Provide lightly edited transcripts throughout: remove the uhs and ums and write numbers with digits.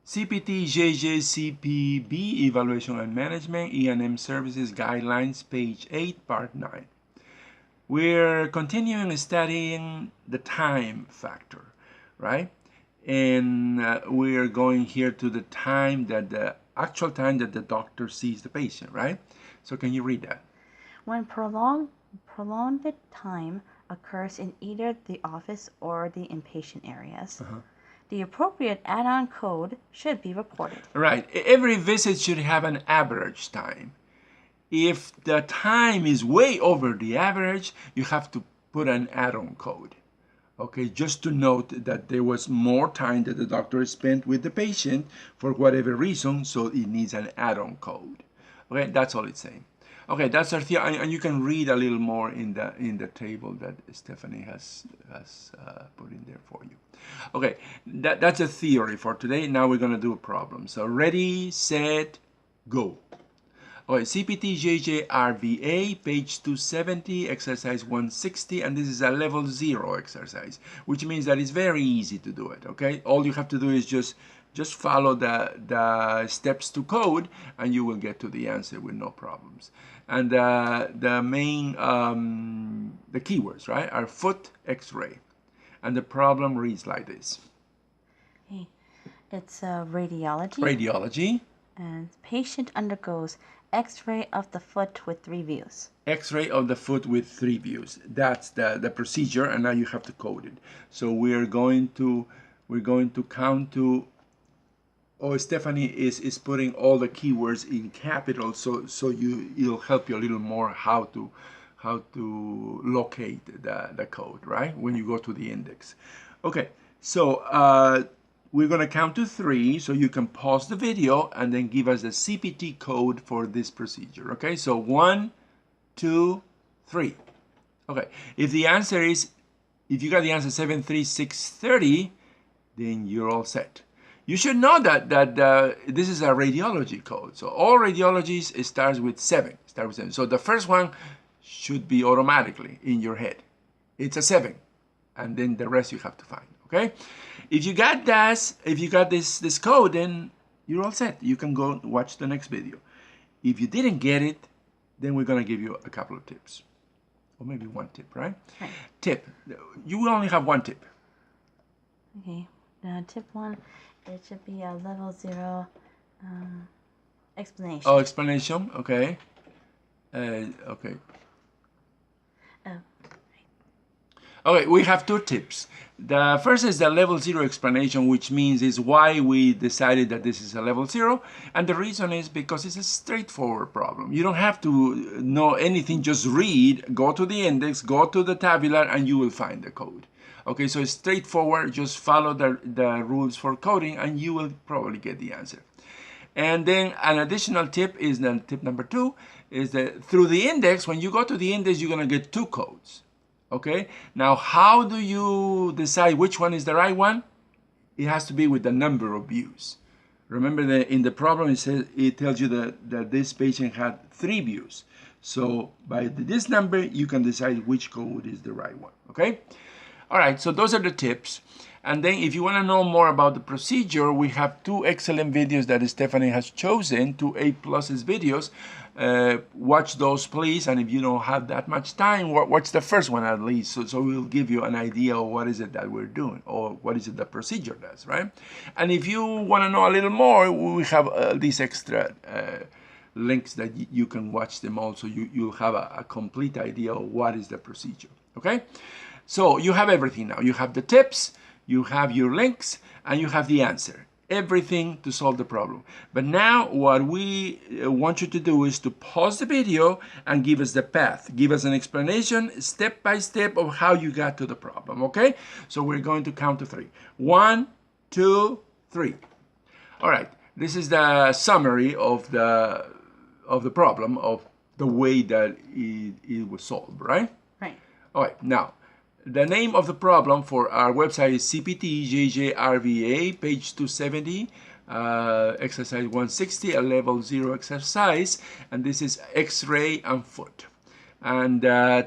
CPT JJ-CPB Evaluation and Management E&M Services Guidelines, page 8, part 9. We're continuing studying the time factor, right? And we're going here to the time that the actual time that the doctor sees the patient, right? So can you read that? When prolonged time occurs in either the office or the inpatient areas, the appropriate add-on code should be reported. Right. Every visit should have an average time. If the time is way over the average, you have to put an add-on code. Okay, just to note that there was more time that the doctor spent with the patient for whatever reason, so it needs an add-on code. Okay, that's all it's saying. Okay, that's our theory, and you can read a little more in the table that Stephanie has put in there for you. Okay, that's a theory for today. Now we're going to do a problem. So ready, set, go. Okay, CPT JJ-RVA, page 270, exercise 160, and this is a level 0 exercise, which means that it's very easy to do it, okay? All you have to do is just follow the steps to code, and you will get to the answer with no problems. And the main, the keywords, right, are foot x-ray. And the problem reads like this. Okay. It's radiology. Radiology. And patient undergoes X-ray of the foot with 3 views. X-ray of the foot with 3 views. That's the procedure, and now you have to code it. So we're going to count to. Oh, Stephanie is putting all the keywords in capitals, so it'll help you a little more how to locate the code, right? When you go to the index. Okay, so we're going to count to 3, so you can pause the video and then give us the CPT code for this procedure. Okay, so 1, 2, 3. Okay, if you got the answer 73630, then you're all set. You should know that this is a radiology code. So all radiologies, it starts with 7. So the first one should be automatically in your head. It's a 7, and then the rest you have to find. Okay. If you got this code, then you're all set. You can go watch the next video. If you didn't get it, then we're gonna give you a couple of tips, or maybe 1 tip, right? Right. Tip. You will only have 1 tip. Okay. Tip 1. It should be a level 0 explanation. Oh, explanation. Okay. Okay. Oh. Okay, we have 2 tips. The first is the level 0 explanation, which means is why we decided that this is a level 0. And the reason is because it's a straightforward problem. You don't have to know anything, just read, go to the index, go to the tabular, and you will find the code. Okay, so it's straightforward. Just follow the rules for coding, and you will probably get the answer. And then an additional tip is tip number 2, is that through the index, when you go to the index, you're going to get 2 codes. Okay, now how do you decide which one is the right one? It has to be with the number of views. Remember that in the problem it tells you that this patient had 3 views. So by this number, you can decide which code is the right one. Okay, all right, so those are the tips. And then if you want to know more about the procedure, we have 2 excellent videos that Stephanie has chosen, 2 A+ videos. Watch those, please. And if you don't have that much time, watch the first one at least. So we'll give you an idea of what is it that we're doing, or what is it the procedure does, right? And if you want to know a little more, we have these extra links that you can watch them also. You'll have a complete idea of what is the procedure, okay? So you have everything now. You have the tips, you have your links, and you have the answer. Everything to solve the problem. But now what we want you to do is to pause the video and give us the path. Give us an explanation step by step of how you got to the problem, okay? So we're going to count to 3. 1, 2, 3. All right, this is the summary of the problem, of the way that it was solved, right? Right. All right, now, the name of the problem for our website is CPT JJ-RVA, page 270, exercise 160, a level 0 exercise, and this is X-ray and foot. And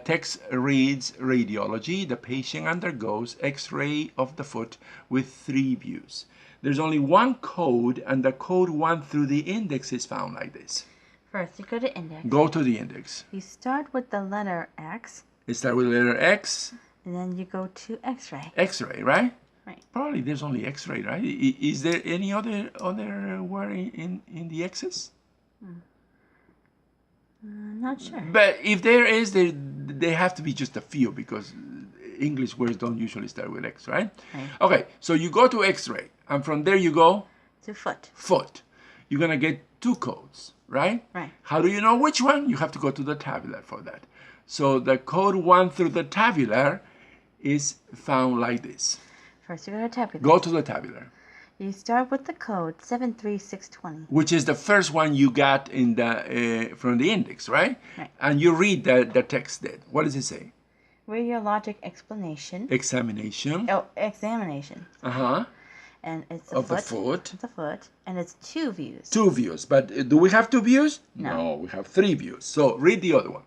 text reads radiology. The patient undergoes x-ray of the foot with 3 views. There's only one code, and the code 1 through the index is found like this. First, you go to index. Go to the index. You start with the letter X. You start with the letter X. And then you go to X-ray. X-ray, right? Right. Probably there's only X-ray, right? Is there any other word in the X's? Not sure. But if there is, they have to be just a few, because English words don't usually start with X, right? Right. Okay, so you go to X-ray, and from there you go To foot. foot. You're gonna get 2 codes, right? Right. How do you know which one? You have to go to the tabular for that. So the code 1 through the tabular is found like this. First, you go to tabular. Go to the tabular, You start with the code 73620. which is the first one you got in the from the index, right? Right. And you read the text there. What does it say? Radiologic explanation. Examination. Oh, examination. Uh-huh. And it's Of the foot. It's a foot. And it's 2 views. 2 views. But do we have 2 views? No. We have 3 views. So read the other one.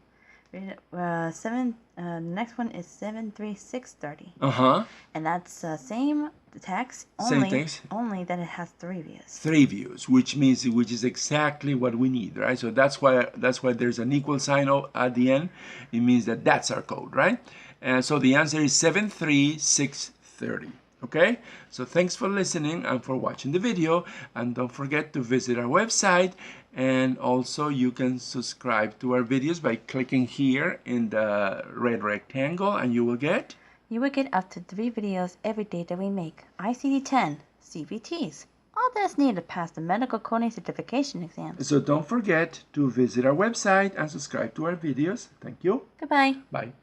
Next one is 73630. Uh-huh. And that's same text, Same only, text. only that it has 3 views. 3 views, which is exactly what we need, right? So that's why there's an equal sign at the end. It means that that's our code, right? And so the answer is 73630. Okay, so thanks for listening and for watching the video, and don't forget to visit our website, and also you can subscribe to our videos by clicking here in the red rectangle, and you will get up to 3 videos every day that we make. ICD-10, CPTs. All that's needed to pass the medical coding certification exam. So don't forget to visit our website and subscribe to our videos. Thank you. Goodbye. Bye.